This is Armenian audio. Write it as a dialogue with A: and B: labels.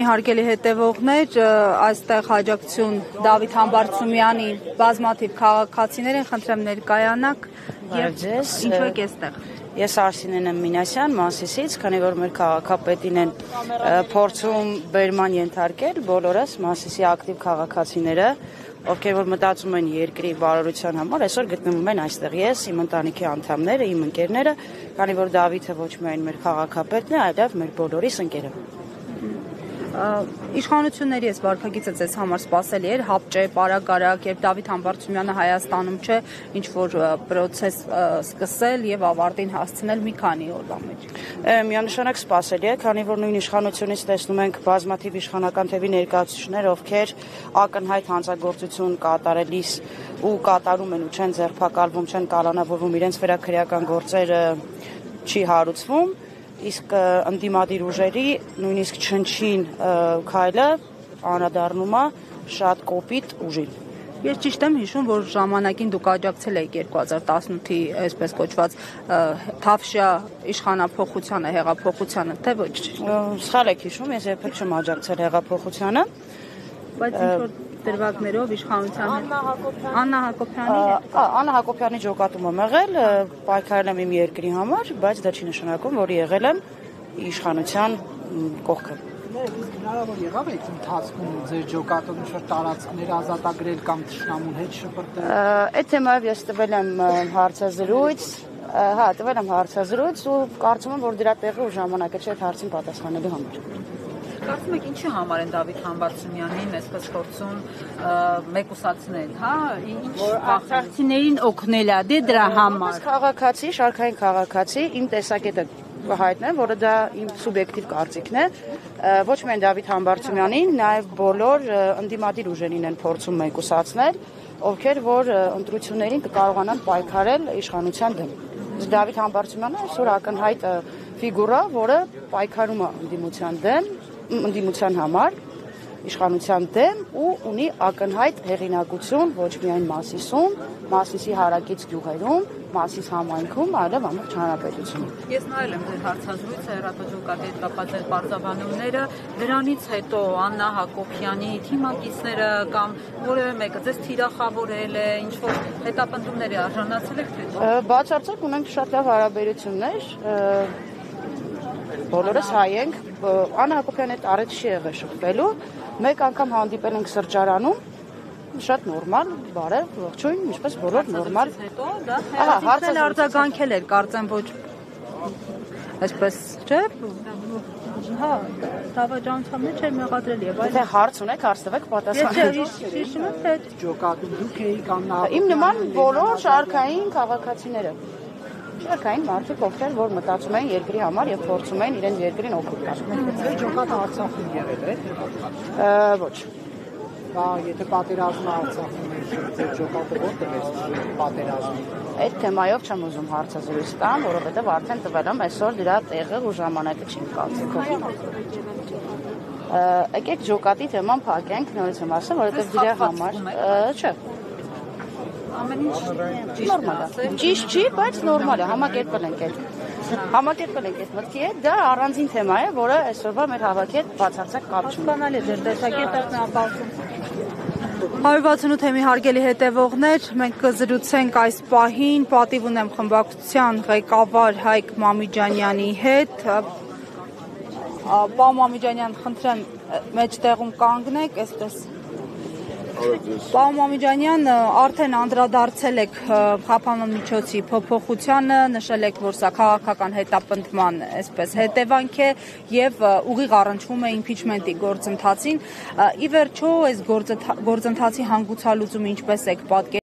A: հարգելի հետևողներ, այստեղ հաջակցություն Դավիթ Համբարձումյանի բազմաթիվ քաղաքացիներ են, խնդրեմ ներկայանաք եւ ինչու եք այստեղ։
B: Ես Արսինեն եմ Մինասյան, Մասիսից, քանի որ մեր քաղաքապետին են փորձում բերման ենթարկել բոլորս Մասիսի ակտիվ քաղաքացիները, ովքեր որ մտածում են երկրի բարօրության համար, այսօր գտնվում են այստեղ ես, իմ ընտանիքի անդամները, իմ ընկերները, քանի որ Դավիթը ոչ միայն մեր քաղաքապետն է, այլև մեր բոլորիս ընկերը։
A: Իշխանությունների այս վարքագիծը ձեզ համար սպասելի էր, հապճե, պարագարակ, երբ Դավիթ Համբարձումյանը Հայաստանում չէ, ինչ որ պրոցես սկսել եւ ավարտին հասցնել մի քանի օրվա մեջ։
B: Միանշանակ սպասելի է, քանի որ նույն իշխանությունից տեսնում ենք բազմաթիվ իշխանական թևի ներկայացուցիչներ, ովքեր ակնհայտ հանցագործություն կատարելիս ու կատարում են ու չեն ձերբակալվում, չեն կալանավորվում, իրենց վերաքրեական գործերը չի հարուցվում, իսկ ընդդիմադիր ուժերի նույնիսկ չնչին քայլը անդրադառնում է շատ կոպիտ ուժին։
A: Ես ճիշտ եմ հիշում, որ ժամանակին դուք աջակցել եք 2018-ի այսպես կոչված Թավշյա իշխանափոխությանը, հեղափոխությանը, թե ոչ։
B: Սխալ եք հիշում, ես երբեք չեմ աջակցել հեղափոխությանը։
A: Բայց ինչ որ դրվագներով իշխանության հետ Աննա Հակոբյանի հետ։
B: Աննա Հակոբյանի ջոկատում եմ եղել, պայքարել եմ իմ երկրի համար, բայց դա չի նշանակում, որ եղել եմ իշխանության կողքը։
C: Հնարավոր եղավ այդ ընթացքում ձեր ջոկատում ինչ-որ տարածքներ ազատագրել կամ թշնամուն հետ շփրտել։
B: Այդ թեմայով ես տվել եմ հարցազրույց, ու կարծում եմ, որ դրա տեղը ու ժամանակը չէ այդ հարցին պատասխանելու համար։
A: Կարծում եք ինչի համար են Դավիթ Համբարձումյանին այսպես փորձում մեկուսացնել, հա, ինչ
D: արցախցիներին օգնել է դրա համար։
B: Քաղաքացի, շարքային քաղաքացի, իմ տեսակետը հայտնեմ, որը դա իմ սուբյեկտիվ կարծիքն է, ոչ միայն Դավիթ Համբարձումյանին, նաև բոլոր ընդդիմադիր ուժերին են փորձում մեկուսացնել, ովքեր որ ընտրություններին կկարողանան պայքարել իշխանության դեմ։ Դավիթ Համբարձումյանը այսօր ակնհայտ ֆիգուրա, որը պայքարում է ընդդիմության համար, իշխանության դեմ ու ունի ակնհայտ հեղինակություն ոչ միայն Մասիսում, Մասիսի հարակից գյուղերում, Մասիս համայնքում, այլև ամբողջ հանրապետությունում։
A: Ես նայել եմ ձեր հարցազրույցը, հեռատոջոկատի հետ կապված ձեր պարզաբանումները, դրանից հետո Աննա Հակոբյանի թիմակիցները կամ որևէ մեկը ձեզ թիրախավորել է, ինչ որ հետապնդումների արժանացել եք թե ոչ։
B: Բացարձակ ունենք շատ լավ հարաբերություններ, բոլորս հայ ենք, Աննա Հակոբյանի հետ առիթ չի եղել շփվելու, մեկ անգամ հանդիպել ենք սրճարանում, շատ նորմալ, բարև, ողջույն, ինչպես բոլոր նորմալ։
A: Հարցը արձագանքել էր, կարծեմ ոչ այսպես, չէ՞։ Հա, դավաճանության մեջ էր մեղադրել եւ այլն։
B: Եթե հարց ունեք, հարցրեք, պատասխանեմ։
A: Հիշում եք թե
C: Ջոկատում դուք էիք Աննա։
B: Իմ նման բոլոր շարքային քաղաքացիները։ Շարքային մարդիկ, ովքեր որ մտածում են երկրի համար եւ փորձում են իրենց երկրին օգուտ տալ։
C: Ձեր ջոկատը Արցախում եղել է։
B: Ոչ։
C: Բա եթե պատերազմը Արցախում էր, ձեր ջոկատը որտեղ է պատերազմը։
B: Այդ թեմայով չեմ ուզում հարցազրույց տամ, որովհետեւ արդեն տվել եմ այսօր դրա տեղը ու ժամանակը չի կարծիքով։ Եկեք ջոկատի թեման փակենք, նորից եմ ասում, որովհետեւ դրա համար, չէ։
A: ամեն ինչ
B: նորմալ է։ Ճիշտ չի, բայց նորմալ է, համակերպել ենք այդ մտքի հետ, դա առանձին թեմա է, որը այսօրվա մեր հավաքի հետ բացարձակ կապ չունի։
A: Բանալի ձեր տեսակետն ապահովում։ 168 թեմի հարգելի հետևողներ, մենք կզրուցենք այս պահին, պատիվ ունեմ խմբակցության ղեկավար Հայկ Մամիջանյանի հետ։ Պարոն Մամիջանյան, խնդրեմ մեջտեղում կանգնեք, այսպես։ Պարոն Մամիջանյան, արդեն անդրադարձել եք խափանման միջոցի փոփոխությանը, նշել եք, որ սա քաղաքական հետապնդման այսպես հետևանք է եւ ուղիղ առնչվում է իմպիչմենտի գործընթացին։ Ի վերջո, այս գործընթացի հանգուցալուծումը ինչպես եք պատկերացնում։